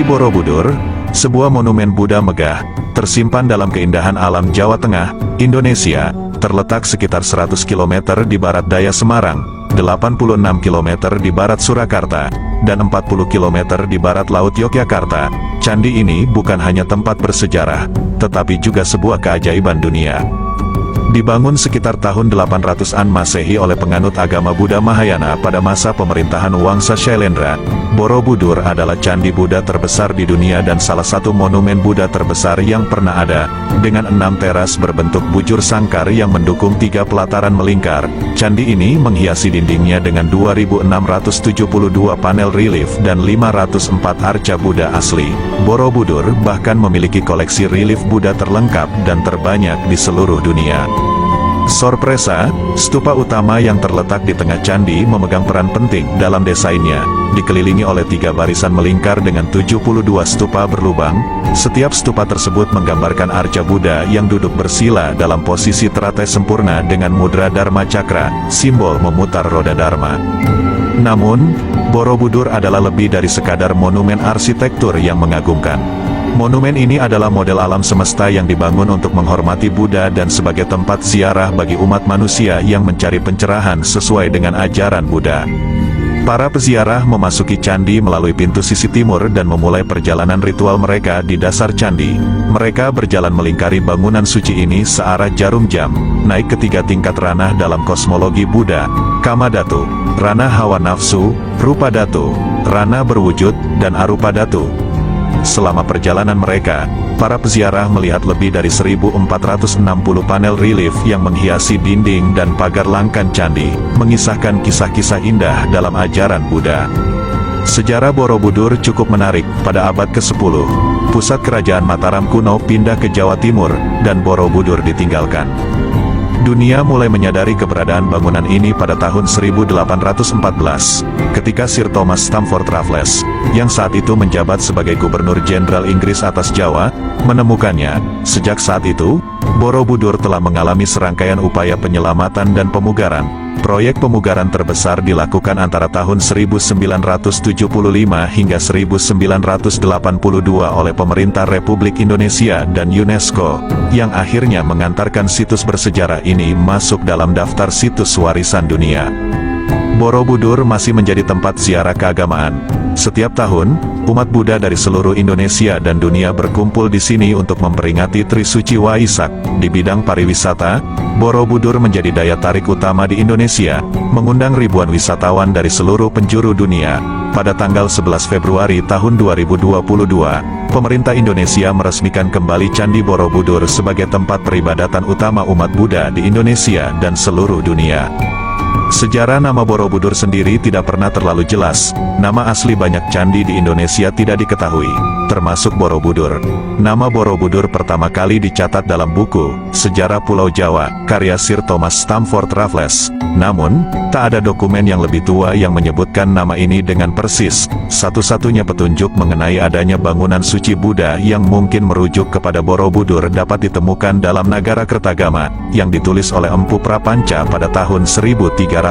Borobudur, sebuah monumen Buddha megah, tersimpan dalam keindahan alam Jawa Tengah, Indonesia, terletak sekitar 100 km di barat daya Semarang, 86 km di barat Surakarta, dan 40 km di barat laut Yogyakarta. Candi ini bukan hanya tempat bersejarah, tetapi juga sebuah keajaiban dunia. Dibangun sekitar tahun 800-an Masehi oleh penganut agama Buddha Mahayana pada masa pemerintahan Wangsa Shailendra, Borobudur adalah candi Buddha terbesar di dunia dan salah satu monumen Buddha terbesar yang pernah ada, dengan 6 teras berbentuk bujur sangkar yang mendukung 3 pelataran melingkar. Candi ini menghiasi dindingnya dengan 2.672 panel relief dan 504 arca Buddha asli. Borobudur bahkan memiliki koleksi relief Buddha terlengkap dan terbanyak di seluruh dunia. Sorpresa, stupa utama yang terletak di tengah candi memegang peran penting dalam desainnya, dikelilingi oleh 3 barisan melingkar dengan 72 stupa berlubang. Setiap stupa tersebut menggambarkan arca Buddha yang duduk bersila dalam posisi teratai sempurna dengan mudra Dharma Cakra, simbol memutar roda Dharma. Namun, Borobudur adalah lebih dari sekadar monumen arsitektur yang mengagumkan. Monumen ini adalah model alam semesta yang dibangun untuk menghormati Buddha dan sebagai tempat ziarah bagi umat manusia yang mencari pencerahan sesuai dengan ajaran Buddha. Para peziarah memasuki candi melalui pintu sisi timur dan memulai perjalanan ritual mereka di dasar candi. Mereka berjalan melingkari bangunan suci ini searah jarum jam, naik ke 3 tingkat ranah dalam kosmologi Buddha: Kama Dhatu, ranah hawa nafsu, Rupa Dhatu, ranah berwujud, dan Arupa Dhatu. Selama perjalanan mereka, para peziarah melihat lebih dari 1.460 panel relief yang menghiasi dinding dan pagar langkan candi, mengisahkan kisah-kisah indah dalam ajaran Buddha. Sejarah Borobudur cukup menarik. Pada abad ke-10, pusat kerajaan Mataram kuno pindah ke Jawa Timur, dan Borobudur ditinggalkan. Dunia mulai menyadari keberadaan bangunan ini pada tahun 1814, ketika Sir Thomas Stamford Raffles, yang saat itu menjabat sebagai Gubernur Jenderal Inggris atas Jawa, menemukannya. Sejak saat itu, Borobudur telah mengalami serangkaian upaya penyelamatan dan pemugaran. Proyek pemugaran terbesar dilakukan antara tahun 1975 hingga 1982 oleh pemerintah Republik Indonesia dan UNESCO, yang akhirnya mengantarkan situs bersejarah ini masuk dalam daftar situs warisan dunia. Borobudur masih menjadi tempat ziarah keagamaan. Setiap tahun, umat Buddha dari seluruh Indonesia dan dunia berkumpul di sini untuk memperingati Trisuci Waisak. Di bidang pariwisata, Borobudur menjadi daya tarik utama di Indonesia, mengundang ribuan wisatawan dari seluruh penjuru dunia. Pada tanggal 11 Februari tahun 2022, pemerintah Indonesia meresmikan kembali Candi Borobudur sebagai tempat peribadatan utama umat Buddha di Indonesia dan seluruh dunia. Sejarah nama Borobudur sendiri tidak pernah terlalu jelas. Nama asli banyak candi di Indonesia tidak diketahui, termasuk Borobudur. Nama Borobudur pertama kali dicatat dalam buku Sejarah Pulau Jawa, karya Sir Thomas Stamford Raffles. Namun, tak ada dokumen yang lebih tua yang menyebutkan nama ini dengan persis. Satu-satunya petunjuk mengenai adanya bangunan suci Buddha yang mungkin merujuk kepada Borobudur dapat ditemukan dalam Nagara Kertagama, yang ditulis oleh Empu Prapanca pada tahun 1365.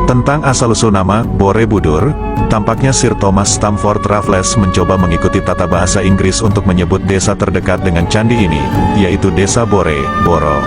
Tentang asal-usul nama Borobudur, tampaknya Sir Thomas Stamford Raffles mencoba mengikuti tata bahasa Inggris untuk menyebut desa terdekat dengan candi ini, yaitu desa Bore, Boro.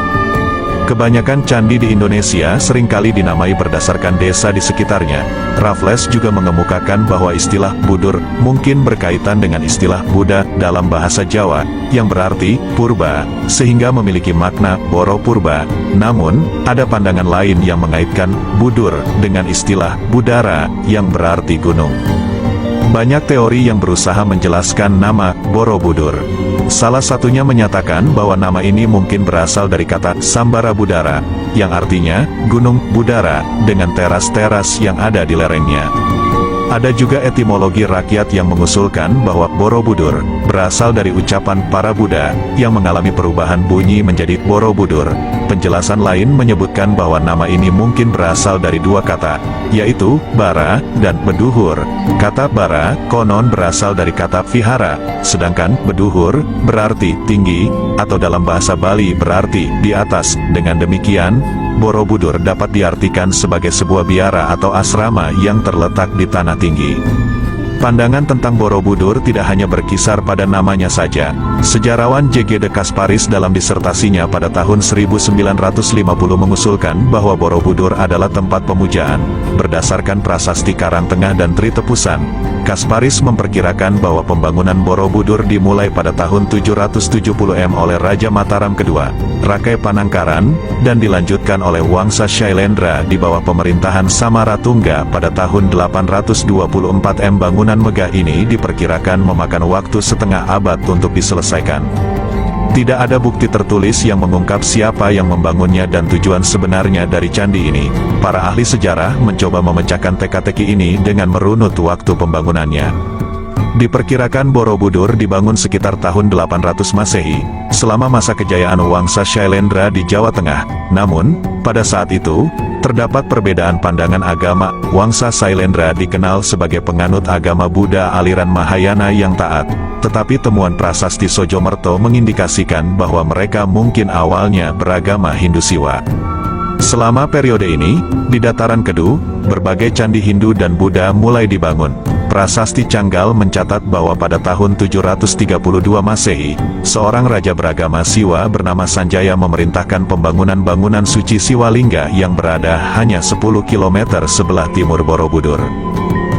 Kebanyakan candi di Indonesia seringkali dinamai berdasarkan desa di sekitarnya. Raffles juga mengemukakan bahwa istilah Budur mungkin berkaitan dengan istilah Buddha dalam bahasa Jawa, yang berarti purba, sehingga memiliki makna Boro Purba. Namun, ada pandangan lain yang mengaitkan Budur dengan istilah Budara, yang berarti gunung. Banyak teori yang berusaha menjelaskan nama Borobudur. Salah satunya menyatakan bahwa nama ini mungkin berasal dari kata Sambara Budara, yang artinya gunung Budara, dengan teras-teras yang ada di lerengnya. Ada juga etimologi rakyat yang mengusulkan bahwa Borobudur berasal dari ucapan para Buddha, yang mengalami perubahan bunyi menjadi Borobudur. Penjelasan lain menyebutkan bahwa nama ini mungkin berasal dari 2 kata, yaitu bara dan beduhur. Kata bara konon berasal dari kata vihara, sedangkan beduhur berarti tinggi, atau dalam bahasa Bali berarti di atas. Dengan demikian, Borobudur dapat diartikan sebagai sebuah biara atau asrama yang terletak di tanah tinggi. Pandangan tentang Borobudur tidak hanya berkisar pada namanya saja. Sejarawan J.G. de Casparis dalam disertasinya pada tahun 1950 mengusulkan bahwa Borobudur adalah tempat pemujaan. Berdasarkan prasasti Karangtengah dan Tritepusan, Casparis memperkirakan bahwa pembangunan Borobudur dimulai pada tahun 770 oleh Raja Mataram II, Rakai Panangkaran, dan dilanjutkan oleh Wangsa Shailendra di bawah pemerintahan Samaratungga pada tahun 824 Bangunan megah ini diperkirakan memakan waktu setengah abad untuk diselesaikan. Tidak ada bukti tertulis yang mengungkap siapa yang membangunnya dan tujuan sebenarnya dari candi ini. Para ahli sejarah mencoba memecahkan teka-teki ini dengan merunut waktu pembangunannya. Diperkirakan Borobudur dibangun sekitar tahun 800 Masehi, selama masa kejayaan Wangsa Shailendra di Jawa Tengah. Namun, pada saat itu, terdapat perbedaan pandangan agama. Wangsa Shailendra dikenal sebagai penganut agama Buddha aliran Mahayana yang taat, tetapi temuan prasasti Sojomerto mengindikasikan bahwa mereka mungkin awalnya beragama Hindu Siwa. Selama periode ini, di dataran Kedu, berbagai candi Hindu dan Buddha mulai dibangun. Prasasti Canggal mencatat bahwa pada tahun 732 Masehi, seorang raja beragama Siwa bernama Sanjaya memerintahkan pembangunan bangunan suci Siwalingga yang berada hanya 10 km sebelah timur Borobudur.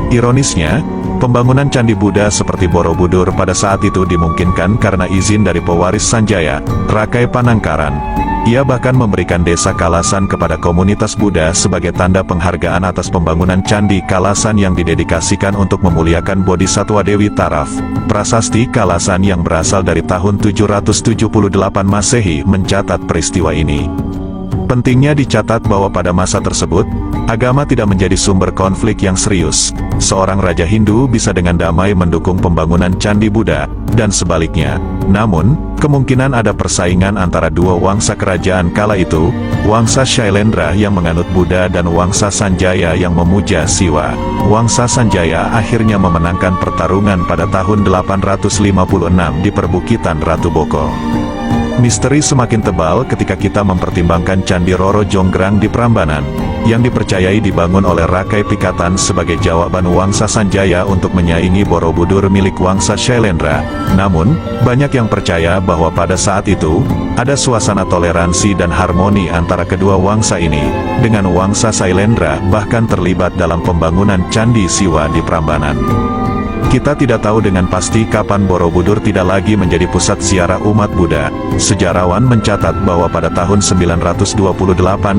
Ironisnya, pembangunan candi Buddha seperti Borobudur pada saat itu dimungkinkan karena izin dari pewaris Sanjaya, Rakai Panangkaran. Ia bahkan memberikan desa Kalasan kepada komunitas Buddha sebagai tanda penghargaan atas pembangunan candi Kalasan yang didedikasikan untuk memuliakan Bodhisatwa Dewi Taraf. Prasasti Kalasan yang berasal dari tahun 778 Masehi mencatat peristiwa ini. Pentingnya dicatat bahwa pada masa tersebut, agama tidak menjadi sumber konflik yang serius. Seorang raja Hindu bisa dengan damai mendukung pembangunan candi Buddha, dan sebaliknya. Namun, kemungkinan ada persaingan antara dua wangsa kerajaan kala itu, Wangsa Shailendra yang menganut Buddha dan Wangsa Sanjaya yang memuja Siwa. Wangsa Sanjaya akhirnya memenangkan pertarungan pada tahun 856 di perbukitan Ratu Boko. Misteri semakin tebal ketika kita mempertimbangkan Candi Roro Jonggrang di Prambanan, yang dipercayai dibangun oleh Rakai Pikatan sebagai jawaban Wangsa Sanjaya untuk menyaingi Borobudur milik Wangsa Shailendra. Namun, banyak yang percaya bahwa pada saat itu, ada suasana toleransi dan harmoni antara kedua wangsa ini, dengan Wangsa Shailendra bahkan terlibat dalam pembangunan Candi Siwa di Prambanan. Kita tidak tahu dengan pasti kapan Borobudur tidak lagi menjadi pusat ziarah umat Buddha. Sejarawan mencatat bahwa pada tahun 928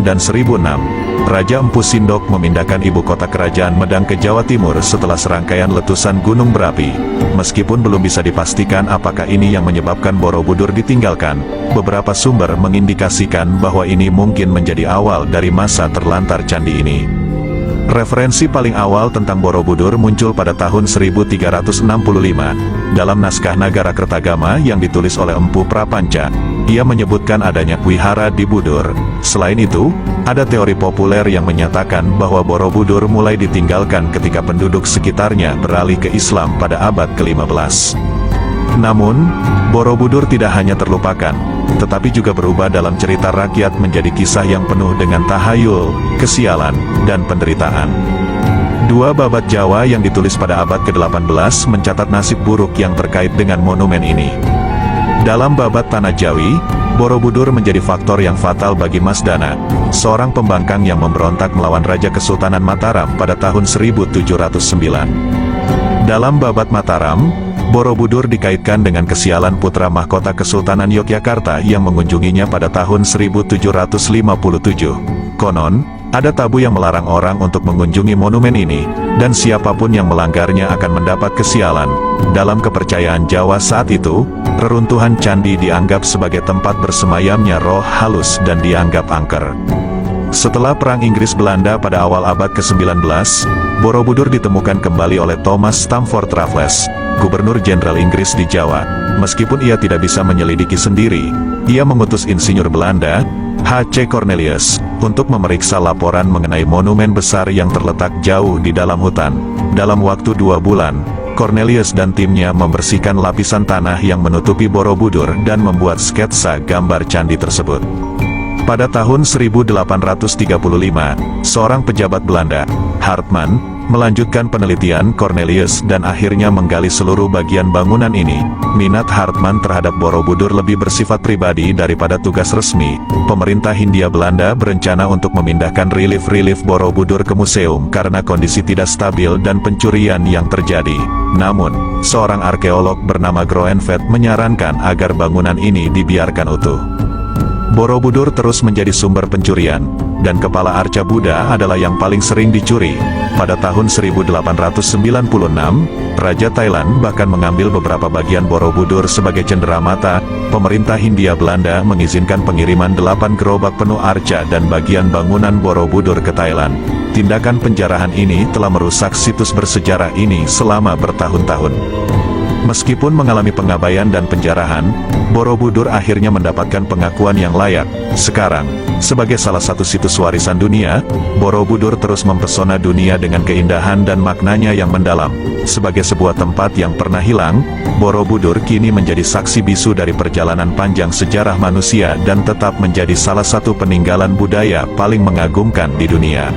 dan 1006, Raja Empu Sindok memindahkan ibu kota kerajaan Medang ke Jawa Timur setelah serangkaian letusan gunung berapi. Meskipun belum bisa dipastikan apakah ini yang menyebabkan Borobudur ditinggalkan, beberapa sumber mengindikasikan bahwa ini mungkin menjadi awal dari masa terlantar candi ini. Referensi paling awal tentang Borobudur muncul pada tahun 1365, dalam naskah Nagarakertagama yang ditulis oleh Empu Prapanca. Ia menyebutkan adanya wihara di Budur. Selain itu, ada teori populer yang menyatakan bahwa Borobudur mulai ditinggalkan ketika penduduk sekitarnya beralih ke Islam pada abad ke-15. Namun, Borobudur tidak hanya terlupakan, tetapi juga berubah dalam cerita rakyat menjadi kisah yang penuh dengan tahayul, kesialan, dan penderitaan. Dua babat Jawa yang ditulis pada abad ke-18 mencatat nasib buruk yang terkait dengan monumen ini. Dalam babat Tanah Jawi, Borobudur menjadi faktor yang fatal bagi Mas Dana, seorang pembangkang yang memberontak melawan Raja Kesultanan Mataram pada tahun 1709. Dalam babat Mataram, Borobudur dikaitkan dengan kesialan putra mahkota Kesultanan Yogyakarta yang mengunjunginya pada tahun 1757. Konon, ada tabu yang melarang orang untuk mengunjungi monumen ini, dan siapapun yang melanggarnya akan mendapat kesialan. Dalam kepercayaan Jawa saat itu, reruntuhan candi dianggap sebagai tempat bersemayamnya roh halus dan dianggap angker. Setelah Perang Inggris-Belanda pada awal abad ke-19, Borobudur ditemukan kembali oleh Thomas Stamford Raffles, Gubernur Jenderal Inggris di Jawa. Meskipun ia tidak bisa menyelidiki sendiri, ia mengutus insinyur Belanda, H.C. Cornelius, untuk memeriksa laporan mengenai monumen besar yang terletak jauh di dalam hutan. Dalam waktu 2 bulan, Cornelius dan timnya membersihkan lapisan tanah yang menutupi Borobudur dan membuat sketsa gambar candi tersebut. Pada tahun 1835, seorang pejabat Belanda, Hartman melanjutkan penelitian Cornelius dan akhirnya menggali seluruh bagian bangunan ini. Minat Hartman terhadap Borobudur lebih bersifat pribadi daripada tugas resmi. Pemerintah Hindia Belanda berencana untuk memindahkan relief-relief Borobudur ke museum karena kondisi tidak stabil dan pencurian yang terjadi. Namun, seorang arkeolog bernama Groenvedt menyarankan agar bangunan ini dibiarkan utuh. Borobudur terus menjadi sumber pencurian, dan kepala arca Buddha adalah yang paling sering dicuri. Pada tahun 1896, Raja Thailand bahkan mengambil beberapa bagian Borobudur sebagai cenderamata. Pemerintah Hindia Belanda mengizinkan pengiriman 8 gerobak penuh arca dan bagian bangunan Borobudur ke Thailand. Tindakan penjarahan ini telah merusak situs bersejarah ini selama bertahun-tahun. Meskipun mengalami pengabaian dan penjarahan, Borobudur akhirnya mendapatkan pengakuan yang layak. Sekarang, sebagai salah satu situs warisan dunia, Borobudur terus mempesona dunia dengan keindahan dan maknanya yang mendalam. Sebagai sebuah tempat yang pernah hilang, Borobudur kini menjadi saksi bisu dari perjalanan panjang sejarah manusia dan tetap menjadi salah satu peninggalan budaya paling mengagumkan di dunia.